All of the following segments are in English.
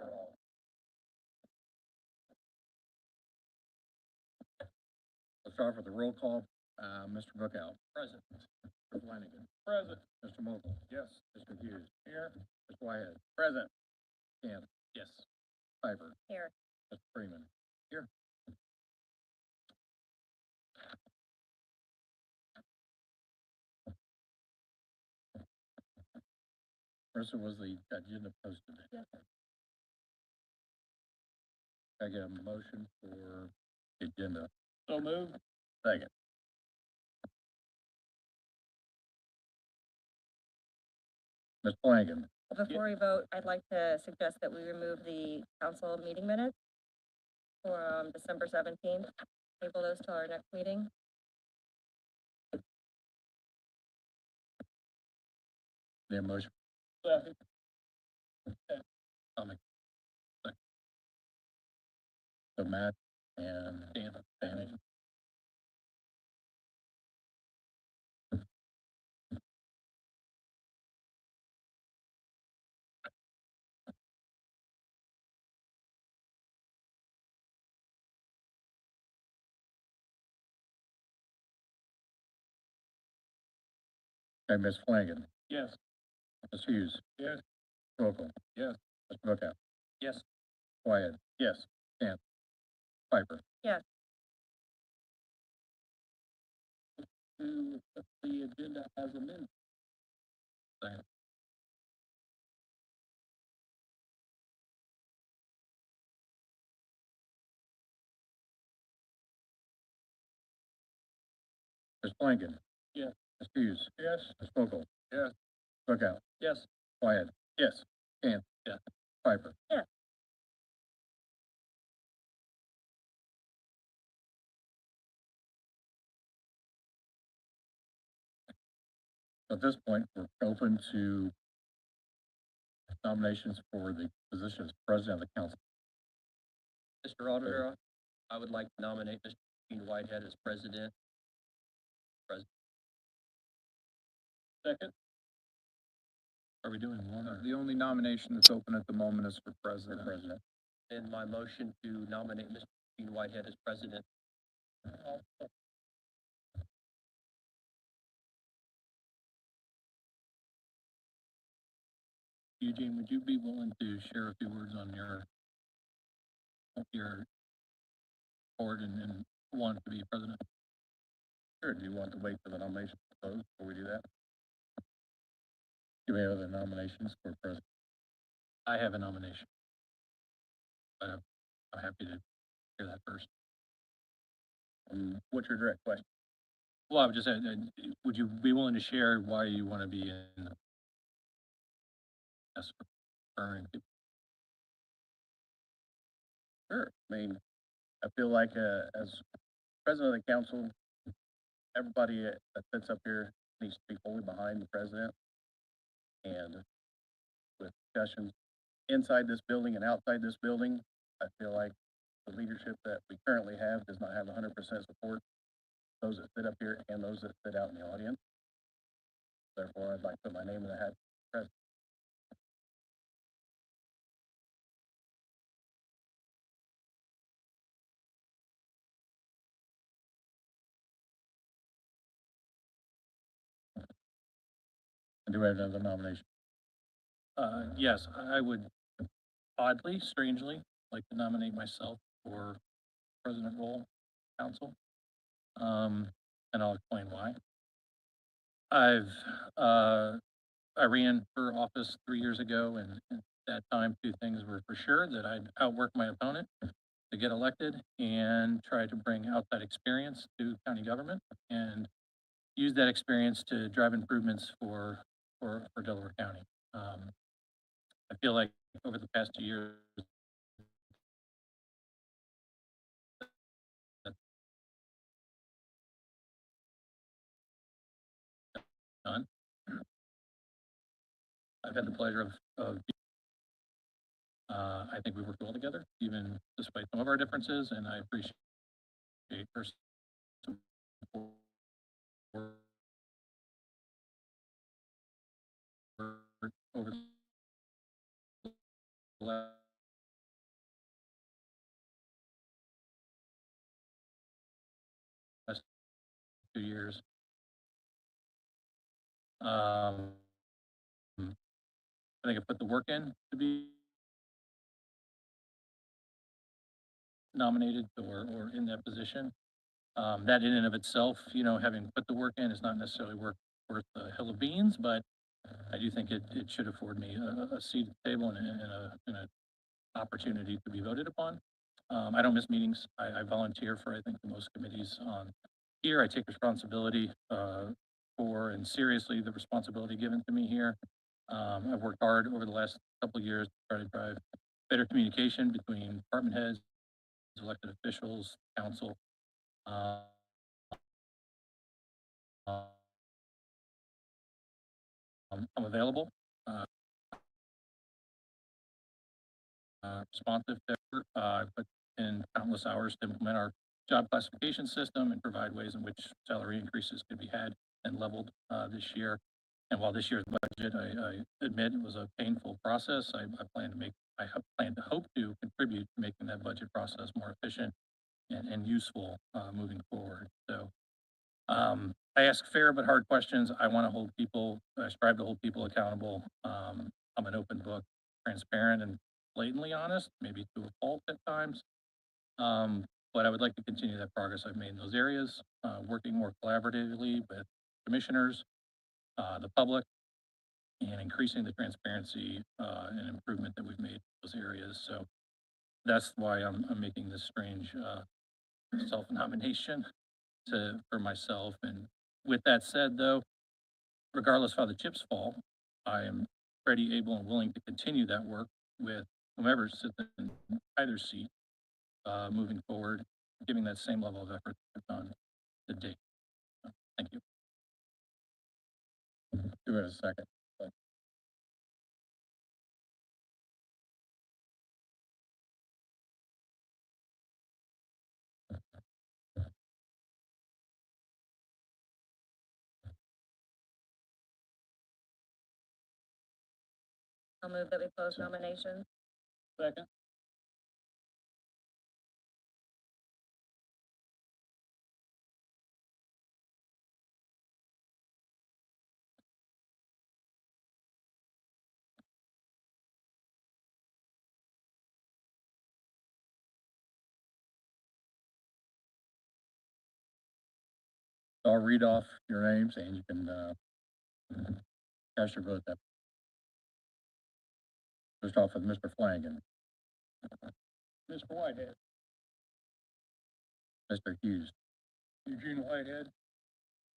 Yes. Let's start with the roll call. Mr. Bookout. Present. Mr. Flanagan. Present. Mr. Mochal. Yes. Mr. Hughes. Here. Mr. Whitehead. Present. Kantz. Yes. Piper. Here. Mr. Freeman. Here. First was the agenda posted. Yes. I get a motion for the agenda. So moved. Second. Ms. Flanagan. Before we vote, I'd like to suggest that we remove the council meeting minutes for December 17th. Table those till our next meeting. The motion. Second. I'll make. So Matt and Dan. Okay, Ms. Flanagan. Yes. Ms. Hughes. Yes. Mochal. Yes. Mr. Bookout. Yes. Wyatt. Yes. Kantz. Piper. Yes. To the agenda as amended. Second. Ms. Flanagan. Yes. Ms. Hughes. Yes. Ms. Mochal. Yes. Bookout. Yes. Wyatt. Yes. Kantz. Yes. Piper. Yes. At this point, we're open to nominations for the position as president of the council. Mr. Auditor, I would like to nominate Mr. Eugene Whitehead as president. Second. Are we doing one or? The only nomination that's open at the moment is for president. And my motion to nominate Mr. Eugene Whitehead as president. Eugene, would you be willing to share a few words on your board and want to be president? Sure. Do you want to wait for the nomination to close before we do that? Do we have other nominations for president? I have a nomination, but I'm happy to hear that first. What's your direct question? Well, I would just say, would you be willing to share why you want to be in? Yes, sure. I mean, I feel like as president of the council, everybody that sits up here needs to be fully behind the president. And with discussions inside this building and outside this building, I feel like the leadership that we currently have does not have 100% support. Those that sit up here and those that sit out in the audience. Therefore, I'd like to put my name in the hat. President. Do we have another nomination? Yes, I would oddly, strangely, like to nominate myself for president role council. And I'll explain why. I ran for office 3 years ago, and at that time, two things were for sure: that I'd outwork my opponent to get elected and try to bring outside experience to county government and use that experience to drive improvements for Delaware County. I feel like over the past 2 years, done. I've had the pleasure of I think we worked well together, even despite some of our differences, and I appreciate her support over the last 2 years. I think I put the work in to be nominated or in that position. That in and of itself, you know, having put the work in is not necessarily worth a hill of beans, but I do think it should afford me a seat at the table and a opportunity to be voted upon. I don't miss meetings. I volunteer for, I think, the most committees on here. I take responsibility, for and seriously the responsibility given to me here. I've worked hard over the last couple of years to try to drive better communication between department heads, elected officials, council. Uh, I'm available, uh, responsive to effort. I put in countless hours to implement our job classification system and provide ways in which salary increases could be had and leveled this year. And while this year's budget, I admit it was a painful process, I plan to make, plan to hope to contribute to making that budget process more efficient and useful moving forward. So I ask fair but hard questions. I strive to hold people accountable. I'm an open book, transparent and blatantly honest, maybe to a fault at times. But I would like to continue that progress I've made in those areas, working more collaboratively with commissioners, the public, and increasing the transparency and improvement that we've made in those areas. So that's why I'm making this strange self-nomination for myself. And with that said, though, regardless of how the chips fall, I am ready, able, and willing to continue that work with whomever sits in either seat, moving forward, giving that same level of effort that I've done to date. Thank you. Do it a second. I'll move that we close nominations. Second. I'll read off your names and you can cast your vote. That first off with Mr. Flanagan, Mr. Whitehead, Mr. Hughes, Eugene Whitehead,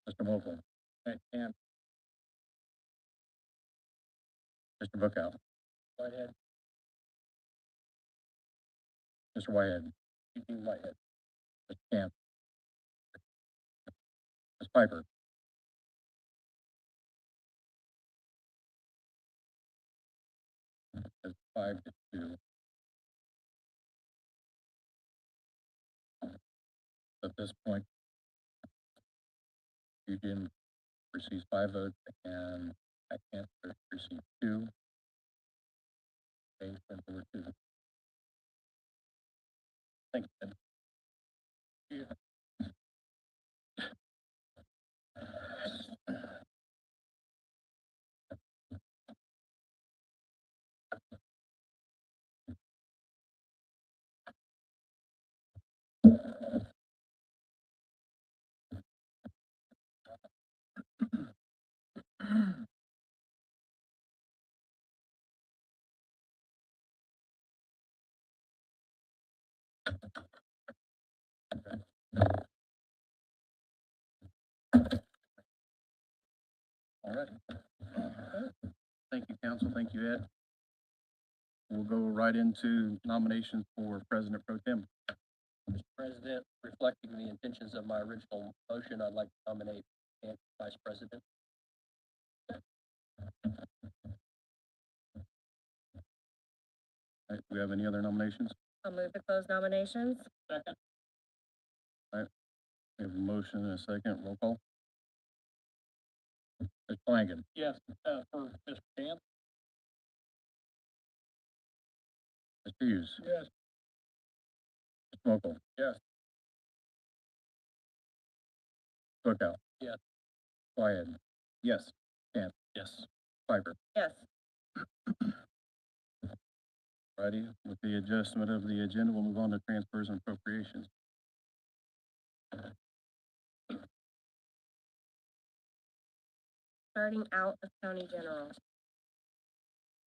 Mr. Mochal, Kantz, Mr. Bookout, Whitehead, Mr. Whitehead, Eugene Whitehead, Mr. Kantz, Ms. Piper, it's 5-2. At this point, Eugene receives 5 votes and I can't receive 2. Okay, so there were 2. Thank you. All right. Thank you, council. Thank you, Ed. We'll go right into nominations for President Pro Tem. Mr. President, reflecting the intentions of my original motion, I'd like to nominate Kantz Vice President. All right, do we have any other nominations? I'll move to close nominations. Second. We have a motion and a second. Roll call. Mr. Flanagan. Yes, for Mr. Kantz. Mr. Hughes. Yes. Mr. Mochal. Yes. Bookout. Yes. Whitehead. Yes. Yes. Piper. Yes. Righty, with the adjustment of the agenda, we'll move on to transfers and appropriations. Starting out of county general.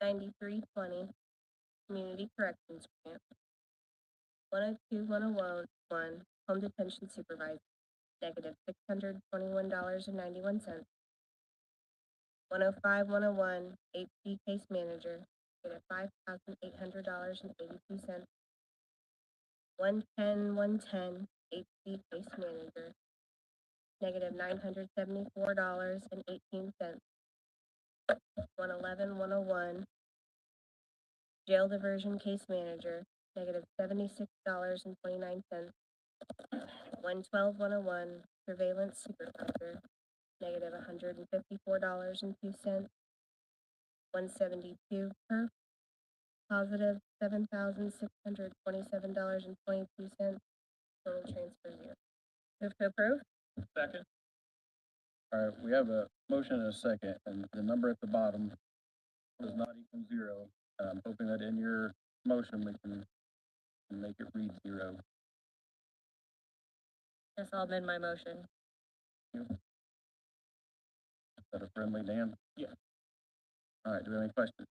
9320, community corrections grant. 102-101, home detention supervisor, negative $621.91. 105-101, HP case manager, negative $5,800.82. 110-110, HP case manager, negative $974.18. 111-101, jail diversion case manager, negative $76.29. 112-101, surveillance supervisor, negative $154.02. 172 per, positive $7,627.22. Total transfer zero. Move to approve? Second. All right, we have a motion and a second, and the number at the bottom does not equal zero. I'm hoping that in your motion, we can make it read zero. Yes, I'll amend my motion. Is that a friendly, Dan? Yeah. All right, do we have any questions?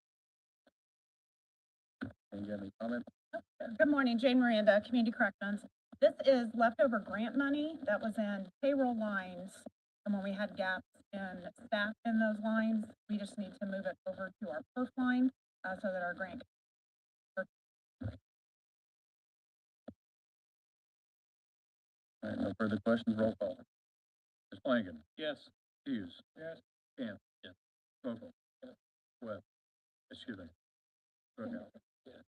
Any have any comments? Good morning, Jane Miranda, Community Corrections. This is leftover grant money that was in payroll lines. And when we had gaps in staff in those lines, we just need to move it over to our perf line, so that our grant. All right, no further questions, roll call. Ms. Flanagan. Yes. Hughes. Yes. Kantz. Yes. Mochal. Webb. Excuse me. Bookout. Yes.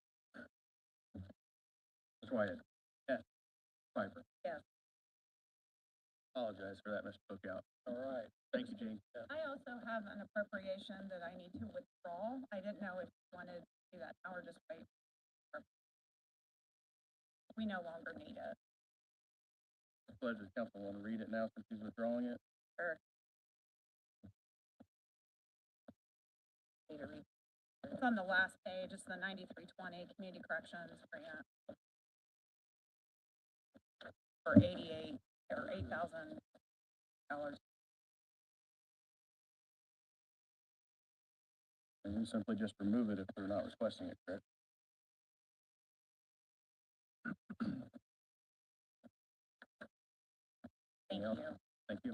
Ms. Whitehead. Yes. Piper. Yes. Apologize for that, Mr. Bookout. All right. Thank you, Gene. I also have an appropriation that I need to withdraw. I didn't know if you wanted to do that now or just wait. We no longer need it. Pleasure, council, want to read it now since he's withdrawing it? Sure. Need to read. It's on the last page. It's the 9320 Community Corrections grant for $8,000. And you simply just remove it if they're not requesting it, correct? Thank Anything you. else? Thank you.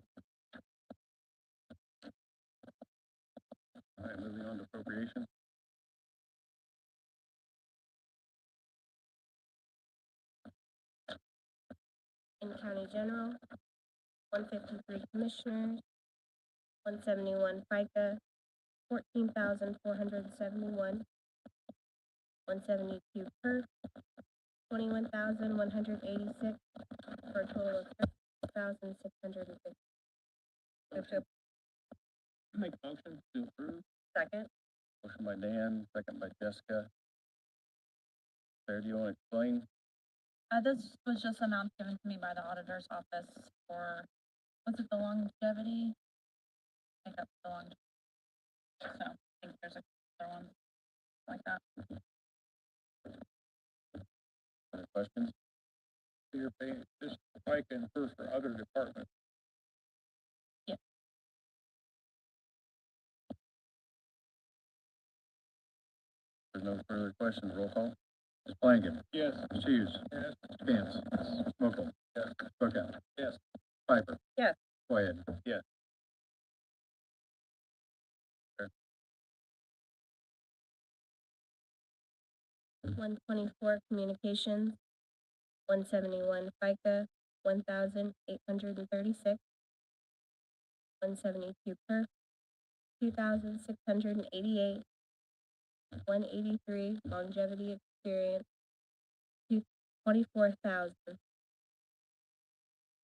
All right, moving on to appropriation. In county general, 153 commissioners, 171 FICA, 14,471. 172 per, 21,186, for a total of 6,650. Move to Make a motion to approve. second. Motion by Dan, second by Jessica. Sarah, do you want to explain? This was just an amount given to me by the auditor's office for, was it the longevity? I think that's the longevity. So I think there's a other one like that. Other questions? You're paying just FICA and FERS for other departments. There's no further questions, roll call. Ms. Flanagan. Yes. Ms. Hughes. Yes. Kantz. Ms. Mochal. Yes. Bookout. Yes. Piper. Yes. Whitehead. Yes. 124 communications, 171 FICA, 1,836. 172 per, 2,688. 183 longevity experience, 24,000.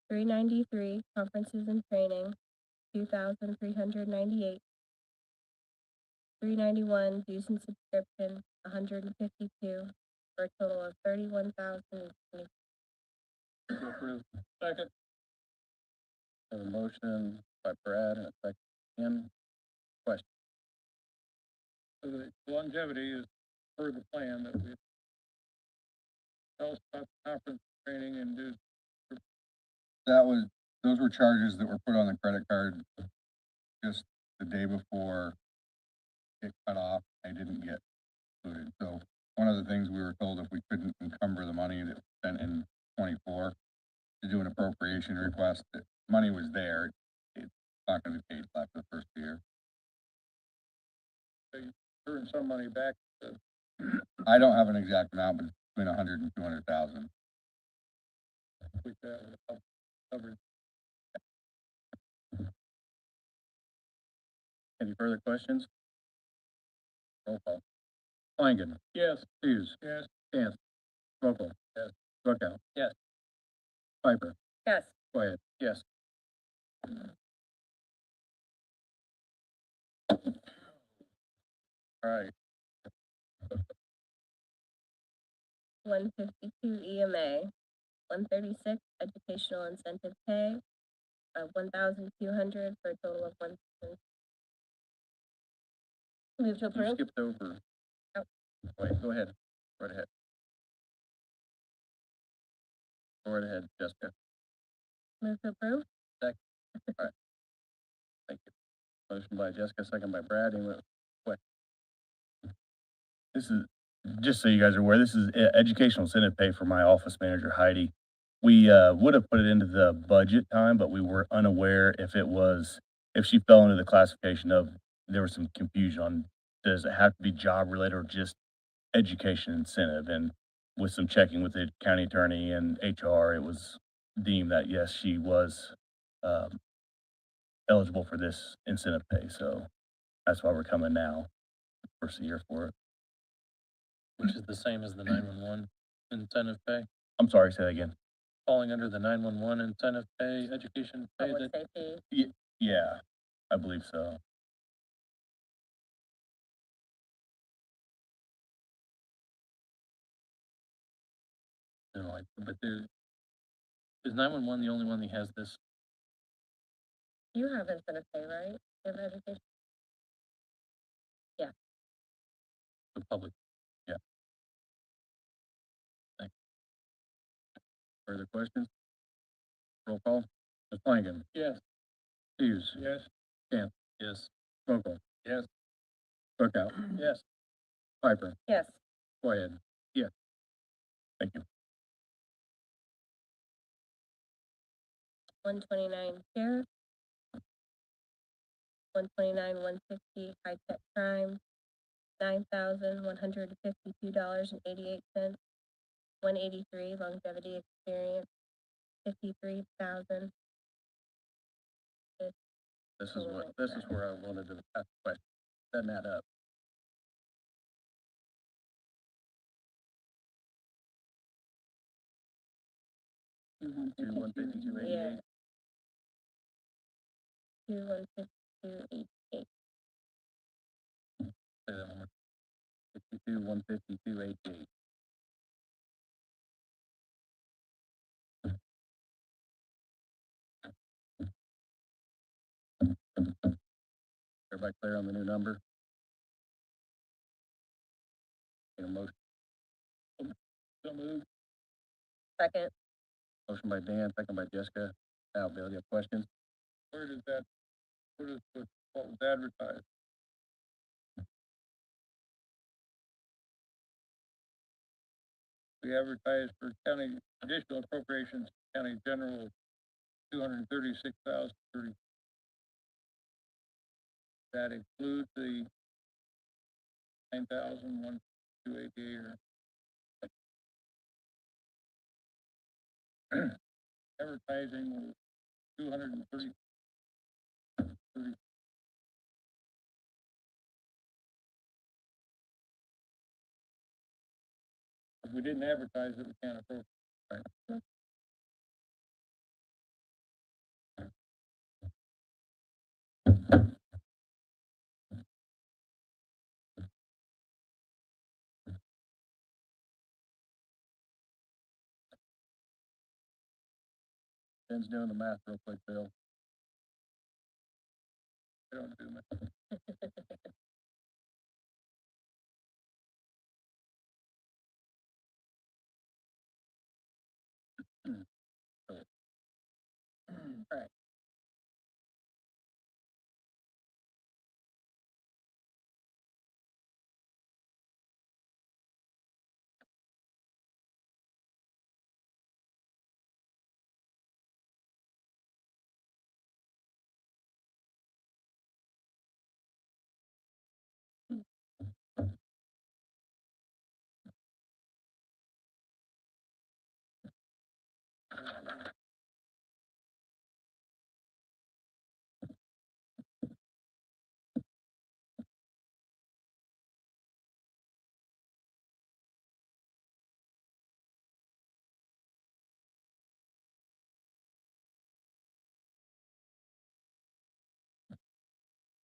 393 conferences and training, 2,398. 391 dues and subscription, 152, for a total of 31,020. To approve. Second. Have a motion by Brad and a second Ken. So the longevity is per the plan that we tell us about the conference training and do. Those were charges that were put on the credit card just the day before it cut off. I didn't get included. So one of the things we were told, if we couldn't encumber the money that was spent in 24 to do an appropriation request, that money was there. It's not gonna be paid after the first year. Turn some money back to, I don't have an exact amount, but it's between 100 and 200,000. with that, covered. Any further questions? Roll call. Flanagan. Yes. Hughes. Yes. Kantz. Mochal. Yes. Bookout. Yes. Piper. Yes. Whitehead. Yes. All right, 152 EMA, 136 educational incentive pay, 1,200 for a total of 1. Move to you approve. skipped over. Oh. Wait, go ahead. Right ahead. Go right ahead, Jessica. Move to approve. Thank you. Motion by Jessica, second by Brad. Anyone? This is, just so you guys are aware, this is educational incentive pay for my office manager, Heidi. We, would have put it into the budget time, but we were unaware if she fell into the classification of, there was some confusion on, does it have to be job related or just education incentive? And with some checking with the county attorney and HR, it was deemed that yes, she was, eligible for this incentive pay. So that's why we're coming now, first year for it. Which is the same as the 911 incentive pay, I'm sorry, say that again. falling under the 911 incentive pay, education pay. Public That safety. Yeah, I believe so. you know, like, but is 911 the only one that has this? You have incentive pay, right? You have education. The public. Further questions? Roll call. Ms. Flanagan. Yes. Hughes. Yes. Yes. Mochal. Yes. Bookout. Yes. Piper. Yes. Whitehead. Yes. Thank you. 129 sheriff. 129, 150 high tech crime. $9,152.88. 183 longevity experience. 53,000. This is where I wanted to ask a question. Setting that up. Two, 150, 288. Yeah. 152.88. Say that one more. 52, 150, 288. Everybody clear on the new number? Need a motion? So moved. Second. Motion by Dan, second by Jessica. Now, Bill, you have questions? Where does that, what was advertised? We advertised for county additional appropriations, county general, 236,030. That includes the 9,128 or advertising was 230. If we didn't advertise it, we can't approve. Right. Ben's doing the math real quick, Bill. They don't do that.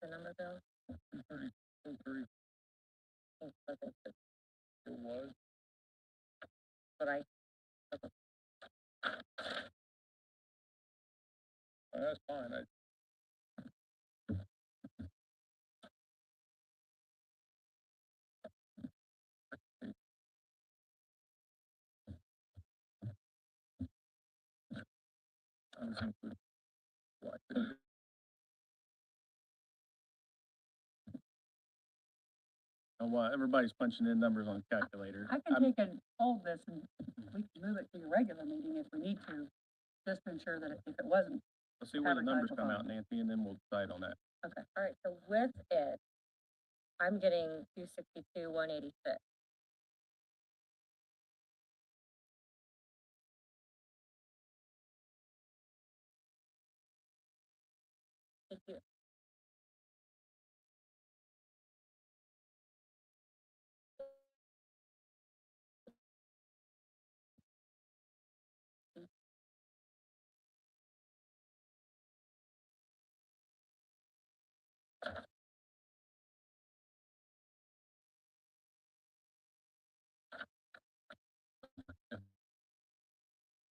The number, Bill? 230, it was. But That's fine. I was included. And while everybody's punching in numbers on the calculator, I can take and hold this and we can move it to your regular meeting if we need to, just to ensure that if it wasn't. let's see where the numbers advertised come on. out, Nancy, and then we'll decide on that. okay, all right, so with it, I'm getting 262, 186. Thank you.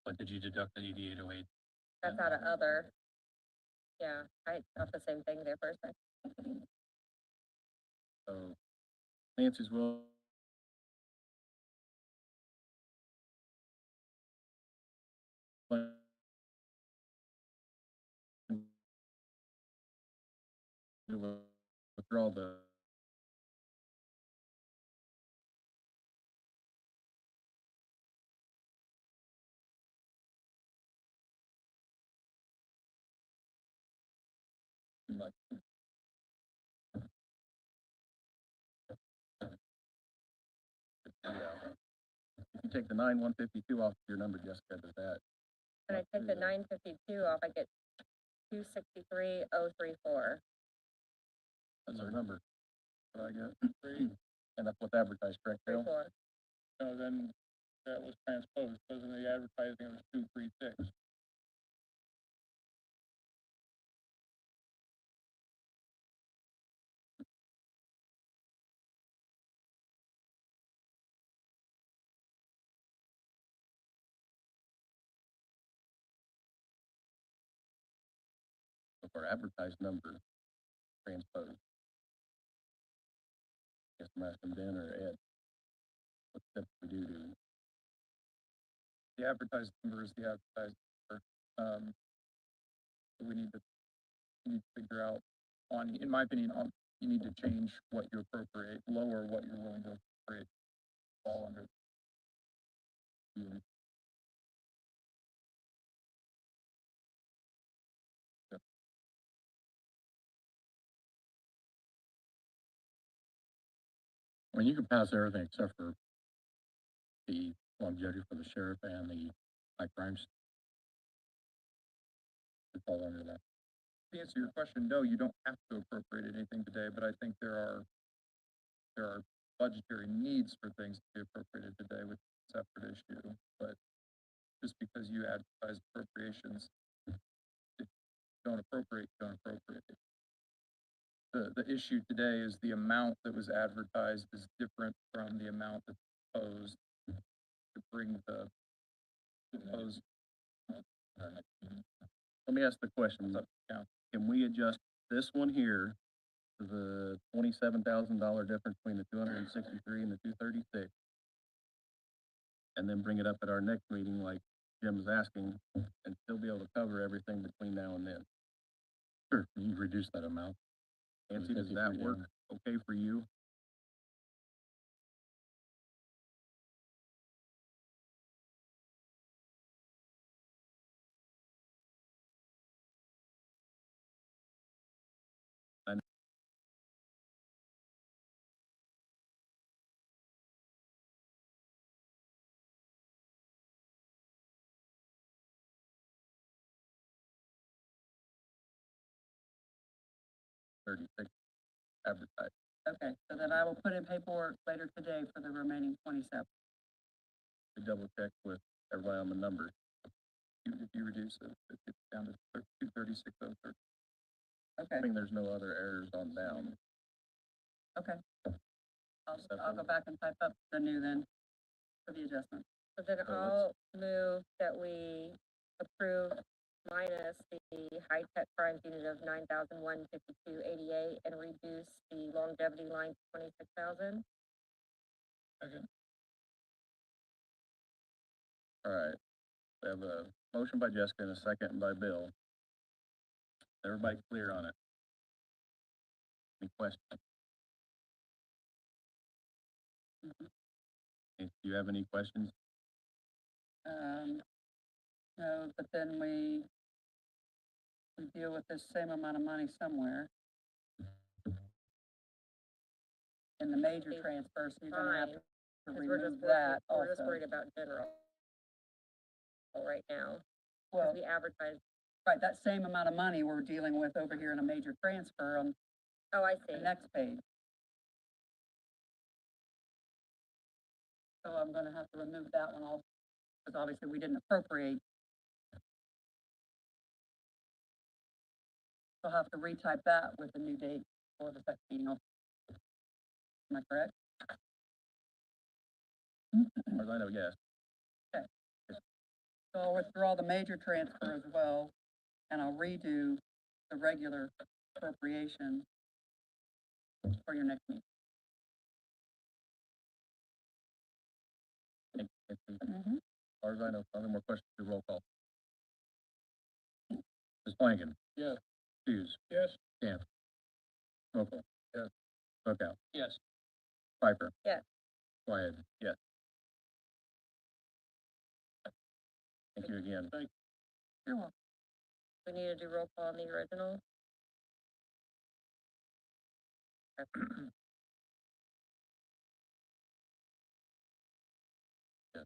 But did you deduct the 8808? That's out of other. Yeah, I thought the same thing there for a second. So Nancy's will. Withdraw the. Like, yeah. If you take the 9,152 off your number, Jessica, does that? And I take the 952 off, I get 263,034. That's our number. What I got. And that's what's advertised, correct, Bill? 34. No, then that was transposed, because in the advertising it was 236. Of our advertised number transposed. Guess I'm asking Ben or Ed. What steps we do to, The advertised number is the advertised number. So we need to figure out in my opinion, you need to change what you appropriate, lower what you're willing to appropriate, fall under. I mean, you can pass everything except for the longevity for the sheriff and the high crimes. To fall under that. To answer your question, no, you don't have to appropriate anything today, but I think there are budgetary needs for things to be appropriated today, which is a separate issue. But just because you advertise appropriations, if you don't appropriate, you don't appropriate. The issue today is the amount that was advertised is different from the amount that's proposed to bring the proposed. Let me ask the question. Up to count. Can we adjust this one here, the $27,000 difference between the 263 and the 236. And then bring it up at our next meeting like Jim's asking, and still be able to cover everything between now and then. Sure, you reduce that amount. Nancy, does that work okay for you? $36 advertised. Okay, so then I will put in paperwork later today for the remaining 27. To double check with everybody on the numbers. If you reduce it, it's down to 236,030. Okay, I think there's no other errors on down. okay. I'll go back and type up the new then for the adjustment. So then So I'll move that we approve minus the high-tech crimes unit of 9,152.88 and reduce the longevity line to 26,000. All right, we have a motion by Jessica and a second by Bill. Everybody clear on it? Any questions? Do you have any questions? No, but then we deal with this same amount of money somewhere. In the major transfer, so you're gonna have to Because we're just remove that we're just also. worried about general right now. Well, We advertise, right, that same amount of money we're dealing with over here in a major transfer on oh, I see. the next page. So I'm gonna have to remove that one also, because obviously we didn't appropriate. I'll have to retype that with the new date for the second meeting. Am I correct? As far as I know, yes. So I'll withdraw the major transfer as well, and I'll redo the regular appropriation for your next meeting. Thank you. Mm-hmm. As far as I know, no more questions, do roll call. Ms. Flanagan. Yes. Hughes. Yes. Kantz. Mochal. Yes. Bookout. Yes. Piper. Yes. Whitehead. Yes. Thank you again. You're welcome. We need to do roll call on the original. Yes.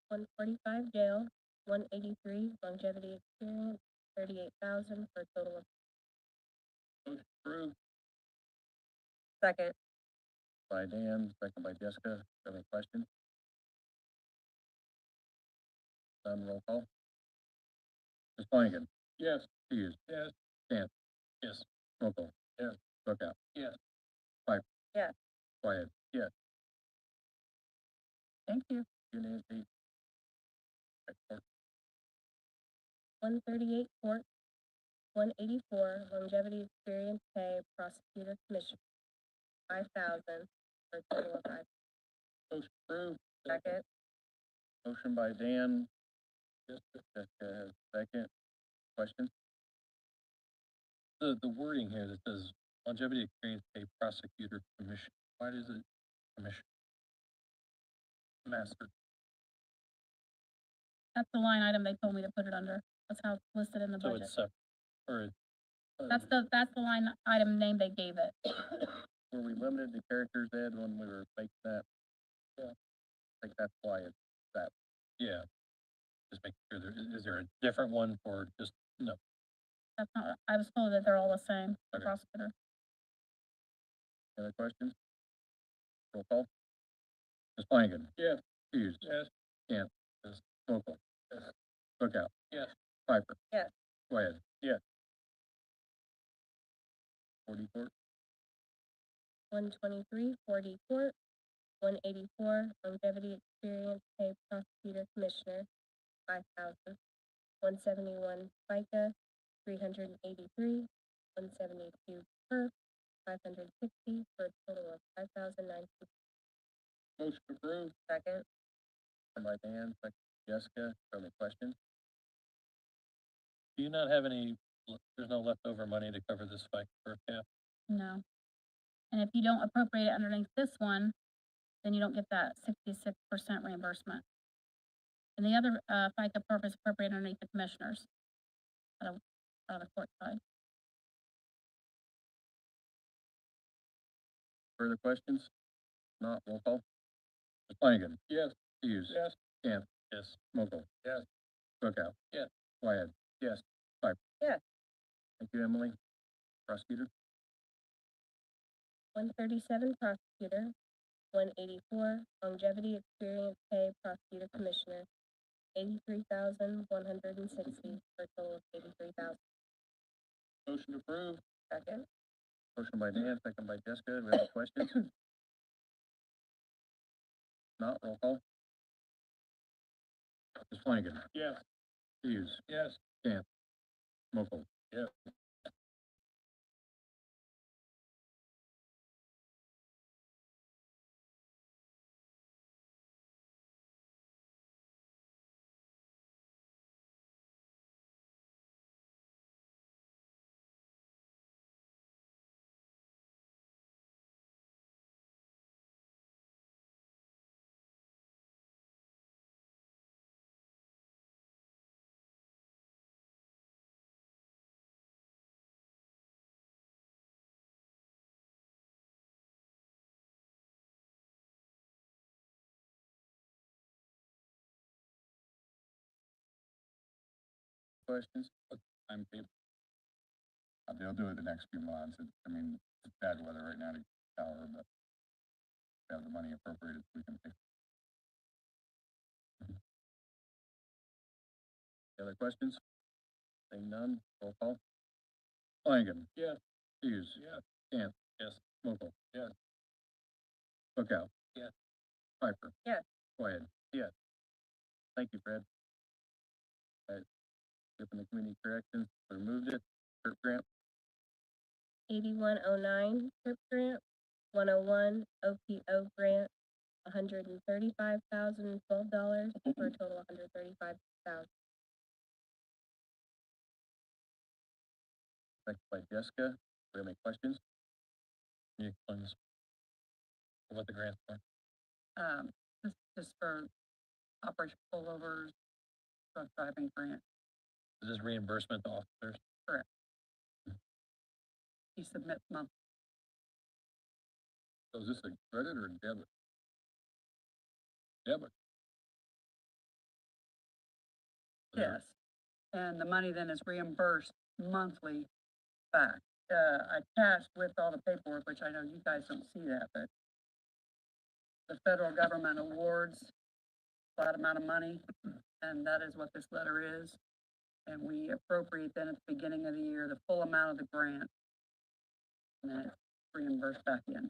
145 jail, 183 longevity experience, 38,000 for a total of. Motion approved. Second. By Dan, second by Jessica. Have any questions? Done, roll call. Ms. Flanagan. Yes. Hughes. Yes. Kantz. Yes. Mochal. Yes. Bookout. Yes. Piper. Yes. Whitehead. Yes. Thank you. You, Nancy. Excellent. 138 court, 184 longevity experience pay prosecutor commission, 5,000 for a total of 5. Motion approved. Second. Motion by Dan. Jessica. Jessica has second. Question? The wording here that says longevity experience pay prosecutor commission, why does it commission? Master. That's the line item they told me to put it under. That's how it's listed in the So budget. it's separate, or it. That's the line item name they gave it. Were we limited to characters, Ed, when we were making that? Yeah. I think that's why it's that. Yeah. Just make sure is there a different one for just, no, That's not, I was told that they're all the same, the Okay. prosecutor. Other questions? Roll call. Ms. Flanagan. Yes. Hughes. Yes. Kantz. Yes. Mochal. Yes. Bookout. Yes. Piper. Yes. Whitehead. Yes. 40 court. 123 40 court, 184 longevity experience pay prosecutor commissioner, 5,000. 171 FICA, 383. 172 per, 560 for a total of 5,960. Motion approved. Second, Second by Dan, second by Jessica, further questions? Do you not have any, there's no leftover money to cover this FICA per cap? No. And if you don't appropriate it underneath this one, then you don't get that 66% reimbursement. And the other, FICA perf is appropriated underneath the commissioners. Out of the court side. Further questions? Not, roll call. Mr. Flanagan. Yes. Hughes. Yes. Kantz. Yes. Mochal. Yes. Bookout. Yes. Whitehead. Yes. Piper. Yes. Thank you, Emily. Prosecutor. 137 prosecutor, 184 longevity experience pay prosecutor commissioner, 83,160 for a total of 83,000. Motion approved. Second, Motion by Dan, second by Jessica. Do we have any questions? Not, roll call. Mr. Flanagan. Yes. Hughes. Yes. Kantz. Mochal. Yes. Questions? I'm people. They'll do it the next few months. I mean, it's bad weather right now to power, but we have the money appropriated, so we can fix. Any other questions? Seeing none, roll call. Flanagan. Yes. Hughes. Yes. Kantz. Yes. Mochal. Yes. Bookout. Yes. Piper. Yes. Whitehead. Yes. Thank you, Fred. All right. Skipping the community corrections, removed it. Kurt Grant. 8109 TRIP grant, 101 OPO grant, $135,012 for a total of $135,000. Second by Jessica. Do we have any questions? Can you explain this? What the grant's for? This is for Operation Pullovers, drug driving grant. Is this reimbursement to officers? He submits monthly. So is this a credit or a debit? Debit. Yes. And the money then is reimbursed monthly back. Attached with all the paperwork, which I know you guys don't see that, but the federal government awards a flat amount of money, and that is what this letter is. And we appropriate then at the beginning of the year, the full amount of the grant. And then it's reimbursed back in.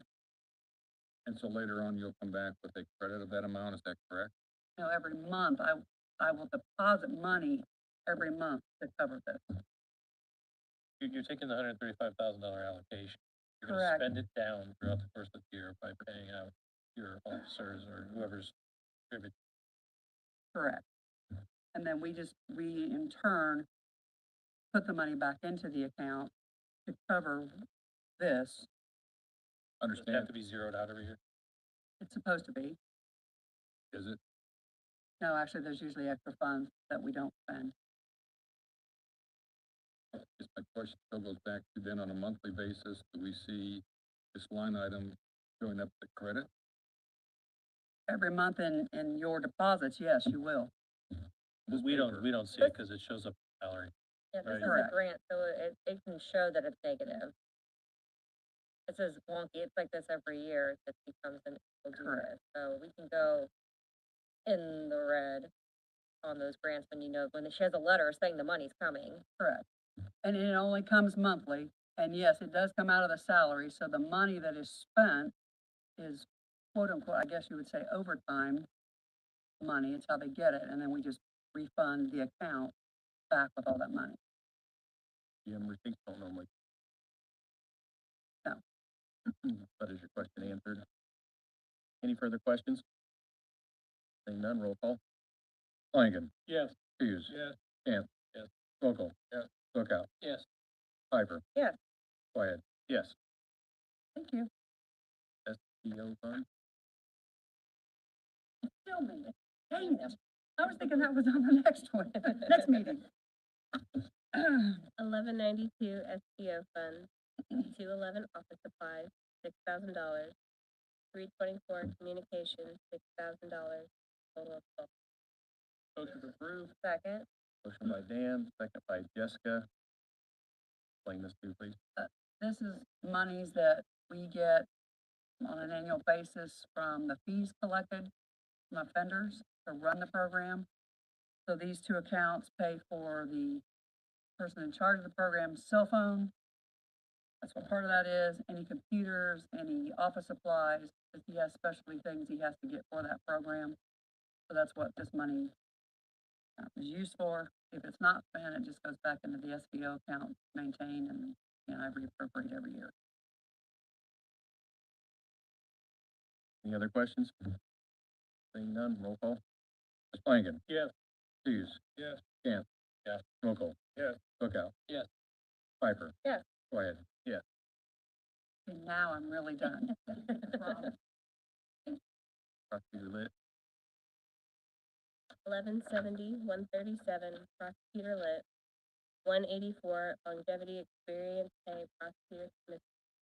And so later on, you'll come back with a credit of that amount, is that correct? You know, every month, I will deposit money every month to cover this. You're taking the $135,000 allocation. You're gonna Correct. spend it down throughout the course of the year by paying out your officers or whoever's contributing. Correct. And then we in turn, put the money back into the account to cover this. Does it Understand? have to be zeroed out every year? It's supposed to be. Is it? No, actually, there's usually extra funds that we don't spend. Just my question still goes back to then on a monthly basis, do we see this line item showing up the credit? Every month in your deposits, yes, you will. This We paper? don't see it because it shows up in salary. Yeah, this Right. is a Correct. grant, so it can show that it's negative. This is wonky, it's like this every year, it just becomes an, we'll do Correct. this. So we can go in the red on those grants when when she has a letter saying the money's coming. Correct. And it only comes monthly. And yes, it does come out of the salary, so the money that is spent is quote unquote, I guess you would say overtime money. It's how they get it. And then we just refund the account back with all that money. GM receipts don't normally But is your question answered? Any further questions? Seeing none, roll call. Flanagan. Yes. Hughes. Yes. Kantz. Yes. Mochal. Yes. Bookout. Yes. Piper. Yes. Whitehead. Yes. Thank you. SPO fund, Still made it. Dang it. I was thinking that was on the next one, next meeting. 1192 SPO fund, 211 office supplies, $6,000. 324 communications, $6,000. Total of 12. Motion approved. Second. motion by Dan, second by Jessica. Explain this to, please. This is monies that we get on an annual basis from the fees collected from offenders to run the program. So these two accounts pay for the person in charge of the program's cell phone. That's what part of that is, any computers, any office supplies, if he has specialty things he has to get for that program. So that's what this money is used for. If it's not spent, it just goes back into the SBO account, maintained, and I reappropriate every year. Any other questions? Seeing none, roll call. Flanagan. Yes. Hughes. Yes. Kantz. Yes. Mochal. Yes. Bookout. Yes. Piper. Yes. Whitehead. And now I'm really done. Prosecutor Lit, 1170, 137 prosecutor lit, 184 longevity experience pay prosecutor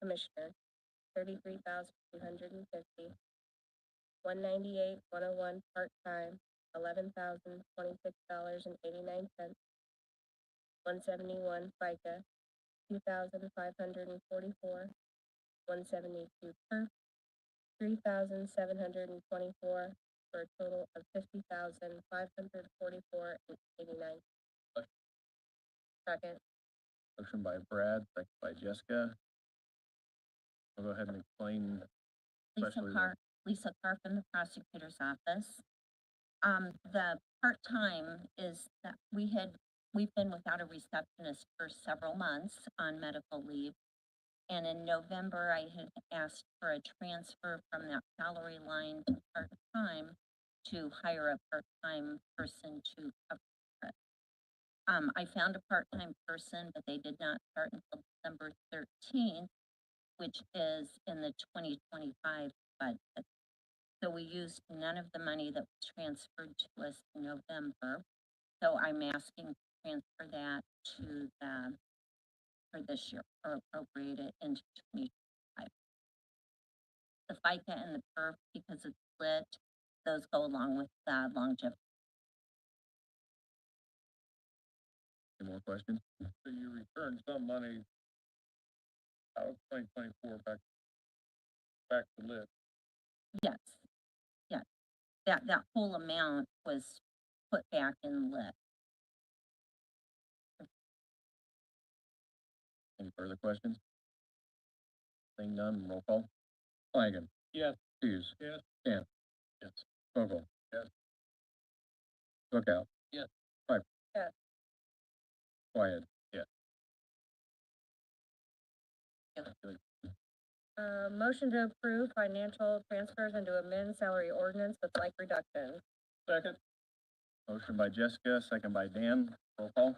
commissioner, 33,250. 198, 101 part-time, $11,026.89. 171 FICA, 2,544. 172 perf, 3,724, for a total of 50,544.89. Second. motion by Brad, second by Jessica. We'll go ahead and explain. especially the- Lisa Carr from the prosecutor's office. The part-time is that we've been without a receptionist for several months on medical leave. And in November, I had asked for a transfer from that salary line to part-time to hire a part-time person to cover it. I found a part-time person, but they did not start until December 13th, which is in the 2025 budget. So we used none of the money that was transferred to us in November. So I'm asking to transfer that to for this year, or appropriate it into 2025. The FICA and the PERF, because it's split, those go along with longevity. Any more questions? So you returned some money out of 2024 back to lit. Yes, yes. That whole amount was put back in lit. Any further questions? Seeing none, roll call. Flanagan. Yes. Hughes. Yes. Kantz. Yes. Mochal. Yes. Bookout. Yes. Piper. Yes. Whitehead. Motion to approve financial transfers and to amend salary ordinance with like reduction. Second. Motion by Jessica, second by Dan, roll call.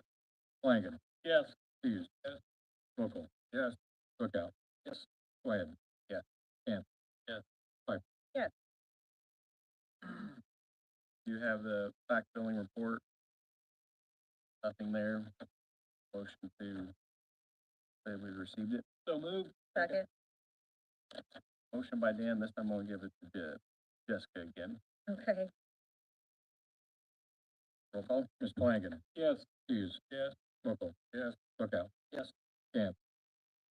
Flanagan. Yes. Hughes. Yes. Mochal. Yes. Bookout. Yes. Whitehead. Yes. Kantz. Yes. Piper. Yes. You have the fact filling report. Nothing there. Motion to say we received it. So moved. Second. Motion by Dan, this time I'm gonna give it to Jessica again. Okay. Roll call. Ms. Flanagan. Yes. Hughes. Yes. Mochal. Yes. Bookout. Yes. Kantz.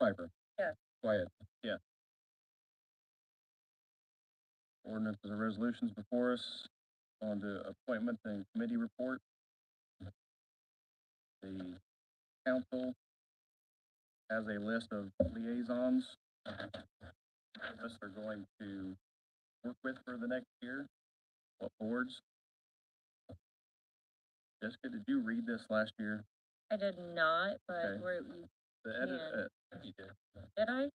Piper. Yes. Whitehead. Ordinances and resolutions before us. On to appointments and committee report. The council has a list of liaisons us are going to work with for the next year. What boards? Jessica, did you read this last year? I did not, but Okay. we're, The edit, Yeah. you did. did I?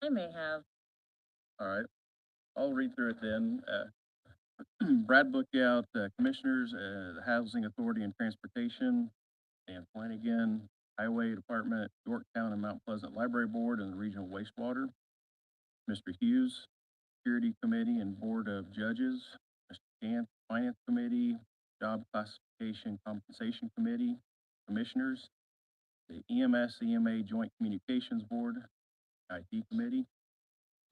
I may have. All right, I'll read through it then. Brad Bookout, Commissioners, the Housing Authority and Transportation, Dan Flanagan, Highway Department, Yorktown and Mount Pleasant Library Board, and the Regional Wastewater. Mr. Hughes, Security Committee and Board of Judges. Mr. Kantz, Finance Committee, Job Classification Compensation Committee, Commissioners. The EMS, EMA Joint Communications Board, IT Committee.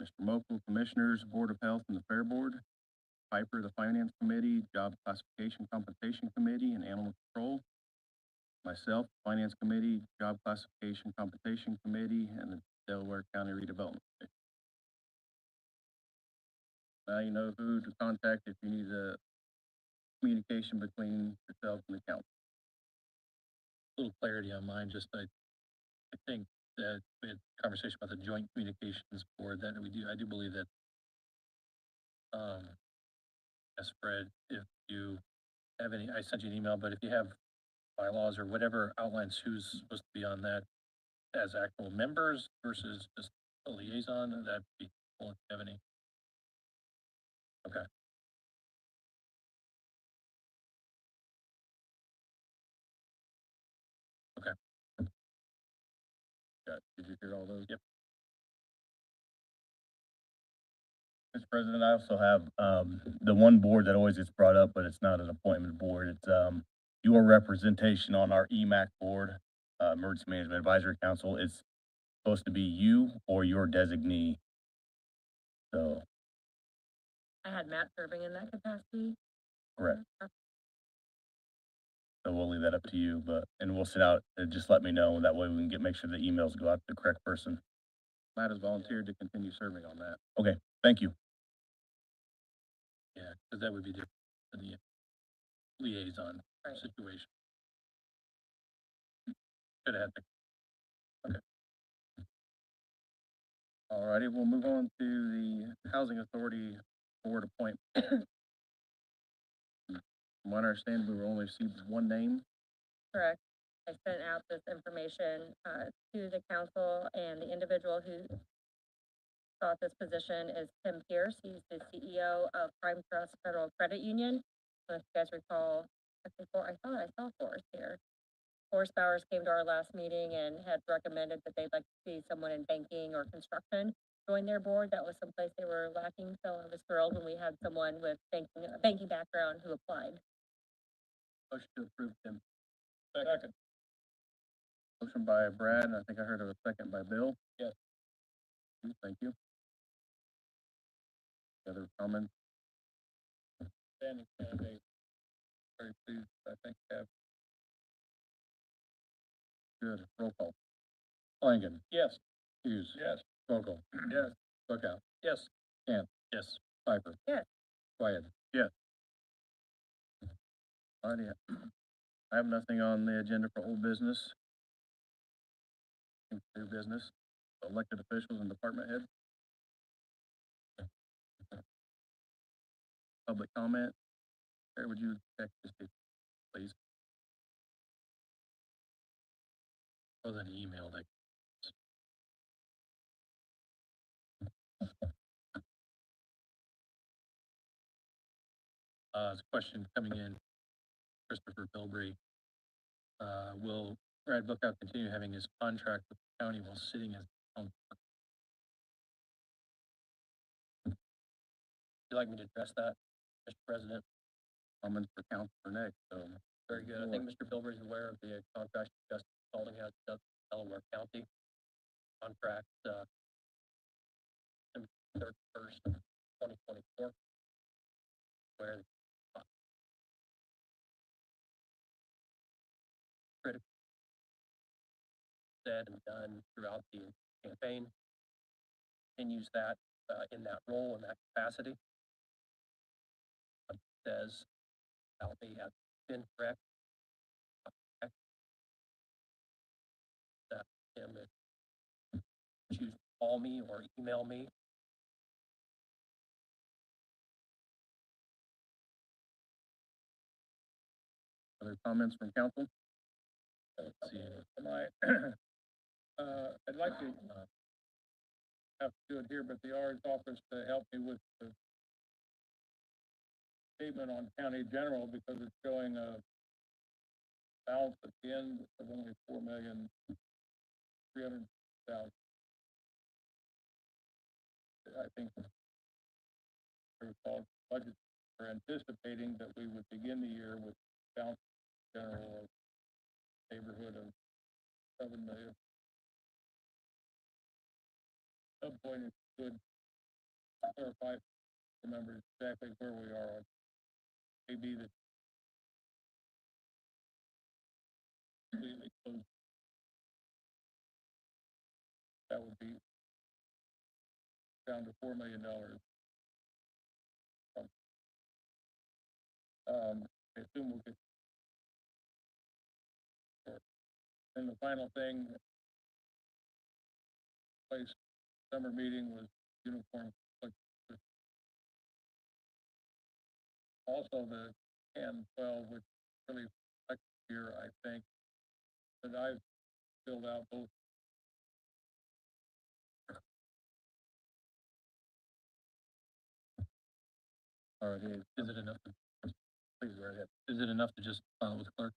Mr. Mochal, Commissioners, Board of Health and the Fair Board. Piper, the Finance Committee, Job Classification Compensation Committee, and Animal Control. Myself, Finance Committee, Job Classification Compensation Committee, and the Delaware County Redevelopment Committee. Now you know who to contact if you need a communication between yourself and the council. Little clarity on mine, just I think that we had a conversation about the joint communications board, that I do believe that, as Fred, if you have any, I sent you an email, but if you have bylaws or whatever outlines who's supposed to be on that as actual members versus just a liaison, that'd be cool if you have any. Okay. Okay. Did you hear all those? Yep. Mr. President, I also have, the one board that always gets brought up, but it's not an appointment board. It's, your representation on our EMAC board, Emergency Management Advisory Council. It's supposed to be you or your designee. So, I had Matt serving in that capacity. correct. So we'll leave that up to you, and we'll send out, just let me know. That way we can make sure the emails go out to the correct person. Matt has volunteered to continue serving on that. Okay, thank you. Yeah, because that would be different than the liaison Right. situation. Could have had the All righty, we'll move on to the Housing Authority Board appointment. From what I understand, we were only received one name. Correct. I sent out this information, to the council, and the individual who sought this position is Tim Pierce. He's the CEO of Prime Trust Federal Credit Union. So if you guys recall, I thought I saw Forrest here. Forrest Bowers came to our last meeting and had recommended that they'd like to see someone in banking or construction join their board. That was someplace they were lacking, so I was thrilled when we had someone with a banking background who applied. motion to approve them. Second. Motion by Brad, and I think I heard a second by Bill. Yes. Thank you. Other comments? Standing candidate. Very pleased, I think, have. Good, roll call. Flanagan. Yes. Hughes. Yes. Mochal. Yes. Bookout. Yes. Kantz. Yes. Piper. Yes. Whitehead. Alrighty, I have nothing on the agenda for old business. New business, elected officials and department heads. Public comment. Harry, would you check this, please? Was an email that. There's a question coming in, Christopher Bilbrey. Will Brad Bookout continue having his contract with the county while sitting as council? Would you like me to address that, Mr. President? Comments for council for next, so. Very good. I think Mr. Bilbrey is aware of the contract Justice Consulting has with Delaware County. Contract, December 31st, 2024. Where critical said and done throughout the campaign. Continues that in that role, in that capacity. Says about me has been correct. That him if choose to call me or email me. Other comments from council? Let's see. I'd like to, have to do it here, but the RN's office to help me with the statement on county general, because it's showing a balance at the end of only $4,300,000. I think there was all budget for anticipating that we would begin the year with balance general of neighborhood of 7 million. At some point, it's good to clarify, remember exactly where we are on. Maybe that completely closed. That would be down to $4 million. I assume we'll get. And the final thing, place summer meeting was uniform. Also the CAN 12, which really next year, I think, that I've filled out both. All right, is it enough to, please go ahead. Is it enough to just file it with the clerk?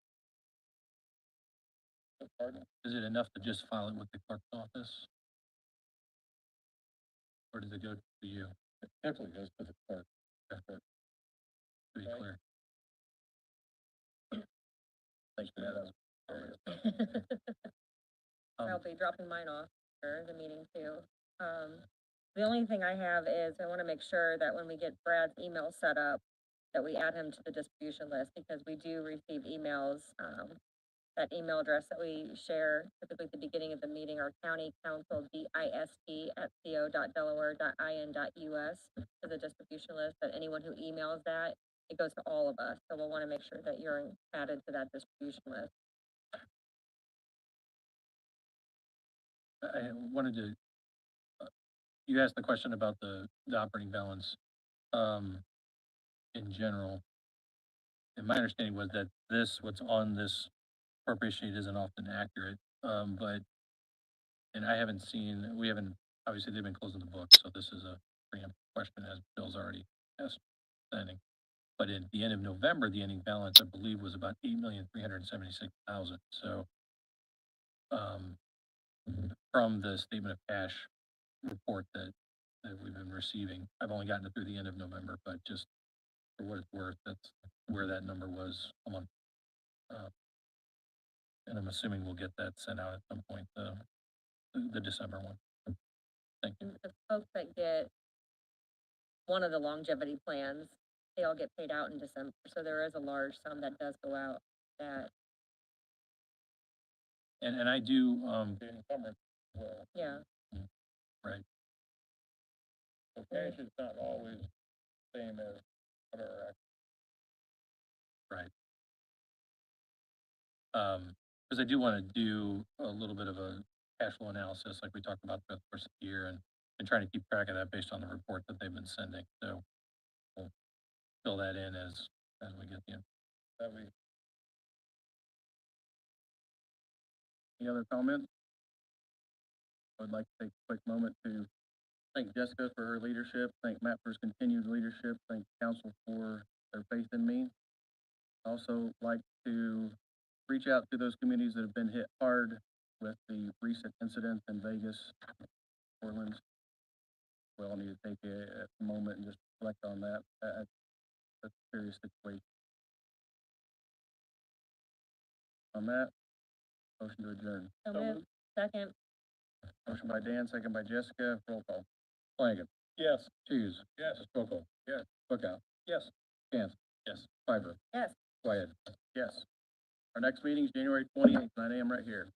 Pardon? Is it enough to just file it with the clerk's office? Or does it go to you? It definitely goes to the clerk. To be Okay. clear. Thanks for that. I'll be dropping mine off for the meeting too. The only thing I have is I want to make sure that when we get Brad's email set up, that we add him to the distribution list, because we do receive emails, that email address that we share typically at the beginning of the meeting, our CountyCouncilDIST@co.delaware.in.us to the distribution list, that anyone who emails that, it goes to all of us. So we'll want to make sure that you're added to that distribution list. I wanted to, you asked the question about the operating balance, in general. And my understanding was that what's on this appropriation sheet isn't often accurate, but, and I haven't seen, we haven't, obviously they've been closing the books, so this is a preempt question as Bill's already asked, standing. But at the end of November, the ending balance, I believe, was about $8,376,000, so, from the statement of cash report that we've been receiving, I've only gotten it through the end of November, but just for what it's worth, that's where that number was a month. And I'm assuming we'll get that sent out at some point, the December one. Thank you. And the folks that get one of the longevity plans, they all get paid out in December. So there is a large sum that does go out that, And I do, The encumbrance, well, yeah. right, so cash is not always the same as what our right. Because I do want to do a little bit of a cash flow analysis, like we talked about throughout the course of the year, and trying to keep track of that based on the report that they've been sending. So we'll fill that in as we get the. that we. Any other comments? I'd like to take a quick moment to thank Jessica for her leadership, thank Matt for his continued leadership, thank council for their faith in me. Also like to reach out to those communities that have been hit hard with the recent incidents in Vegas, Orleans. We all need to take a moment and just reflect on that. That's a serious situation. On that, motion to adjourn. So moved. Second. Motion by Dan, second by Jessica, roll call. Flanagan. Yes. Hughes. Yes. Mochal. Yes. Bookout. Yes. Kantz. Yes. Piper. Yes. Whitehead. Yes. Our next meeting is January 28th, 9 a.m. right here.